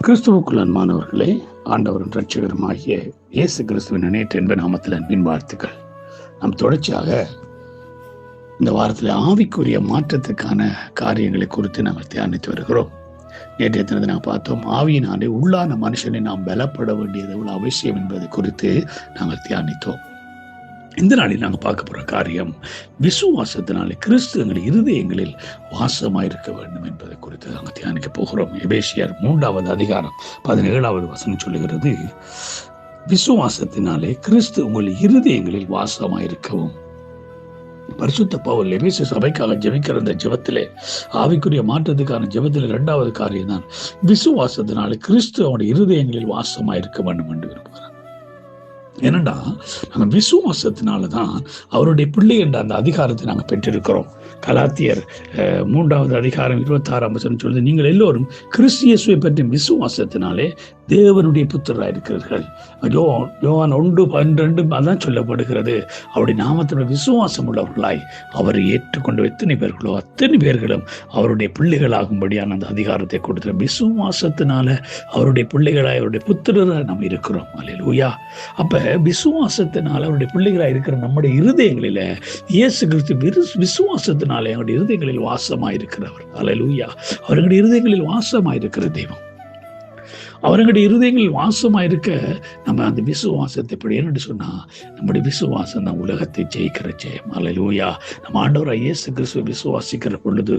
கிறிஸ்துவுக்குள் அன்பானவர்களே, ஆண்டவரும் இரட்சகருமாகிய இயேசு கிறிஸ்துவின் நேற்று என்ப நாமத்தில் அன்பின் வாழ்த்துக்கள். நாம் தொடர்ச்சியாக இந்த வாரத்தில் ஆவிக்குரிய மாற்றத்துக்கான காரியங்களை குறித்து நாங்கள் தியானித்து வருகிறோம். நேற்றைய தினத்தை நாம் பார்த்தோம், ஆவியினாலே உள்ளான மனுஷனை நாம் பலப்பட வேண்டியது எவ்வளவு அவசியம் என்பது குறித்து நாங்கள் தியானித்தோம். இந்த நாளில் நாங்கள் பார்க்க போகிற காரியம், விசுவாசத்தினாலே கிறிஸ்து எங்கள் இருதயங்களில் வாசமாயிருக்க வேண்டும் என்பதை குறித்து நாங்கள் தியானிக்க போகிறோம். எபேசியர் 3வது அதிகாரம் 17வது வசனம் சொல்லுகிறது, விசுவாசத்தினாலே கிறிஸ்து உங்கள் இருதயங்களில் வாசமாயிருக்கவும். பரிசுத்த பவுல் எபேசு சபைக்காக ஜெபிக்கிற அந்த ஜெபத்திலே, ஆவிக்குரிய மாற்றத்துக்கான ஜெபத்திலே 2வது காரியம் தான் விசுவாசத்தினாலே கிறிஸ்து அவனுடைய இருதயங்களில் வாசமாயிருக்க வேண்டும் என்று விரும்புகிறார். ஏனென்றா நம்ம விசுவாசத்தினால்தான் அவருடைய பிள்ளை என்ற அந்த அதிகாரத்தை நாங்கள் பெற்றிருக்கிறோம். கலாத்தியர் 3வது அதிகாரம் 26ஆம் வசனம் சொல்லுது, நீங்கள் எல்லோரும் கிறிஸ்து இயேசுவை பற்றி விசுவாசத்தினாலே தேவனுடைய புத்திரராக இருக்கிறீர்கள். யோவான் 1:12 அதான் சொல்லப்படுகிறது. அவருடைய நாமத்தினுடைய விசுவாசம் உள்ளவர்களாய் அவரை ஏற்றுக்கொண்டு எத்தனை பேர்களோ அத்தனை பேர்களும் அவருடைய பிள்ளைகளாகும்படியான அந்த அதிகாரத்தை கொடுத்த விசுவாசத்தினால அவருடைய பிள்ளைகளாய் அவருடைய புத்திரராக நம்ம இருக்கிறோம். அல்லேலூயா. அப்ப விசுவாசத்தினால அவருடைய பிள்ளைகளாக இருக்கிற நம்முடைய இருதயங்களில இயேசு கிறிஸ்து விசுவாசத்தினாலே அவருடைய இருதயங்களில் வாசமாயிருக்கிறவர். அல்லேலூயா. அவர்களுடைய இருதயங்களில் வாசமாயிருக்கிற தெய்வம். அவர்களுடைய இருதயங்களில் வாசமாயிருக்க நம்ம அந்த விசுவாசத்தை இப்படி என்னன்னு சொன்னா, நம்முடைய விசுவாசம் தான் உலகத்தை ஜெயிக்கிற ஜெயம். அல்லேலூயா. நம்ம ஆண்டவராகிய இயேசு கிறிஸ்துவை விசுவாசிக்கிற பொழுது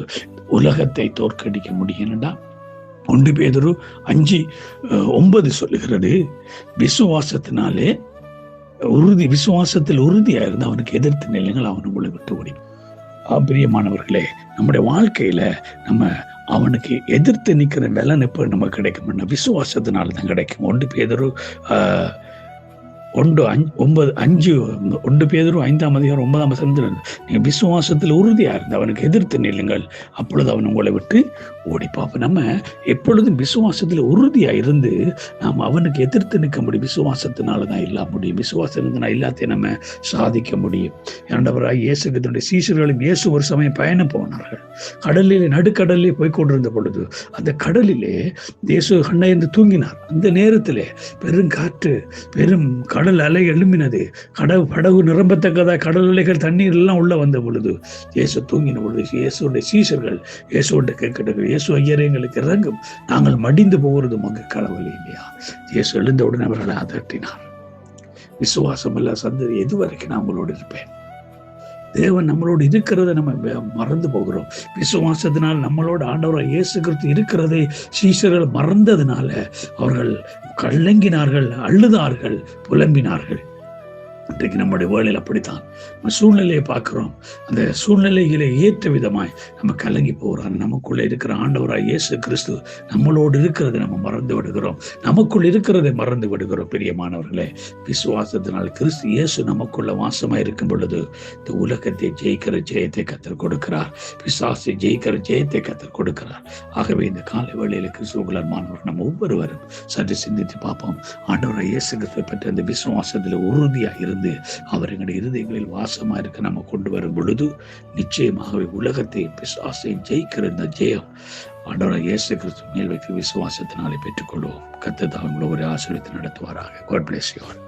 உலகத்தை தோற்கடிக்க முடியும். என்னடா 1 பேதுரு 5:9 சொல்லுகிறது, விசுவாசத்தினாலே விசுவாசத்தில் உறுதியா இருந்து அவனுக்கு எதிர்த்து நிலைகள் அவன் உங்களை விட்டு ஓடி. பிரியமானவர்களே, நம்முடைய வாழ்க்கையில நம்ம அவனுக்கு எதிர்த்து நிற்கிற பலன் எப்போ நமக்கு கிடைக்கும்? விசுவாசத்தினால தான் கிடைக்கும். 1 பேதுரு 1 பேதுரு 5ஆம் அதிகாரம் 9ஆம் வசனத்தில், நீங்கள் விசுவாசத்தில் உறுதியாக இருந்து அவனுக்கு எதிர்த்து நில்லுங்கள், அப்பொழுது அவன் உங்களை விட்டு ஓடிப்பாப்ப. நம்ம எப்பொழுதும் விசுவாசத்தில் உறுதியாக இருந்து நாம் அவனுக்கு எதிர்த்து நிற்க முடியும். விசுவாசத்தினால தான் எல்லாம் முடியும். விசுவாசம் இருந்தால் எல்லாத்தையும் நம்ம சாதிக்க முடியும். ஆண்டவராகிய இயேசு கிறிஸ்துவின் சீஷர்களும் இயேசு ஒரு சமயம் பயணம் போனார்கள். கடலிலே நடுக்கடலிலே போய் கொண்டிருந்த பொழுது அந்த கடலிலே இயேசு கண்ணையர்ந்து தூங்கினார். அந்த நேரத்திலே பெரும் காற்று, பெரும் கடல் அலை எழும்பினது. படகு நிரம்பத்தக்கதா கடல் அலைகள் தண்ணீர் எல்லாம் உள்ள வந்த பொழுது இயேசு தூங்கின பொழுது இயேசுடைய சீஷர்கள் இயேசுவோட கேட்கட்டு, இயேசு ஐயரே எங்களுக்கு இறங்கும், நாங்கள் மடிந்து போகிறது மங்க கடவுள் இல்லையா? இயேசு எழுந்தவுடன் அவர்களை அதட்டினார். விசுவாசம் இல்ல சந்ததி எது வரைக்கும் நான் உங்களோடு இருப்பேன்? தேவன் நம்மளோடு இருக்கிறத நம்ம மறந்து போகிறோம். விசுவாசத்தினால் நம்மளோட ஆண்டவராகிய இயேசு கிறிஸ்து இருக்கிறதை சீஷர்கள் மறந்ததுனால அவர்கள் கலங்கினார்கள், அழுதார்கள், புலம்பினார்கள். இன்றைக்கு நம்முடைய வேளையில் அப்படித்தான் நம்ம சூழ்நிலையை பார்க்கிறோம். அந்த சூழ்நிலைகளை ஏற்ற விதமாய் நம்ம கலங்கி போகிறோம். நமக்குள்ள இருக்கிற ஆண்டவராகிய இயேசு கிறிஸ்து நம்மளோடு இருக்கிறதை நம்ம மறந்து விடுகிறோம். நமக்குள் இருக்கிறதை மறந்து விடுகிறோம். பிரியமானவர்களே, விசுவாசத்தினால் கிறிஸ்து இயேசு நமக்குள்ள வாசமாய் இருக்கும் பொழுது இந்த உலகத்தை ஜெயிக்கிற ஜெயத்தை கர்த்தர் கொடுக்கிறார். பிசாசை ஜெயிக்கிற ஜெயத்தை கர்த்தர் கொடுக்கிறார். ஆகவே இந்த காலை வேளையில கிறிஸ்துவுக்குள் அன்பானவர் நம்ம ஒவ்வொருவரும் சற்று சிந்தித்து பார்ப்போம். ஆண்டவராகிய இயேசு கிறிஸ்துவை பற்றி அந்த விசுவாசத்தில் உறுதியாக இருந்து அவர் எங்களுடைய இருதயங்களில் வாசமா இருக்க நம்ம கொண்டு வரும் பொழுது நிச்சயமாகவே உலகத்தை பிசாசை ஜெயிக்கிற இந்த ஜெயம் ஆண்டவராகிய இயேசு கிறிஸ்து மேல் வைக்க விசுவாசத்தினாலே பெற்றுக்கொள்வோம். கர்த்தர் தாமே உங்களை ஒரு ஆசீர்வாதத்தை நடத்துவாராக. God bless you all.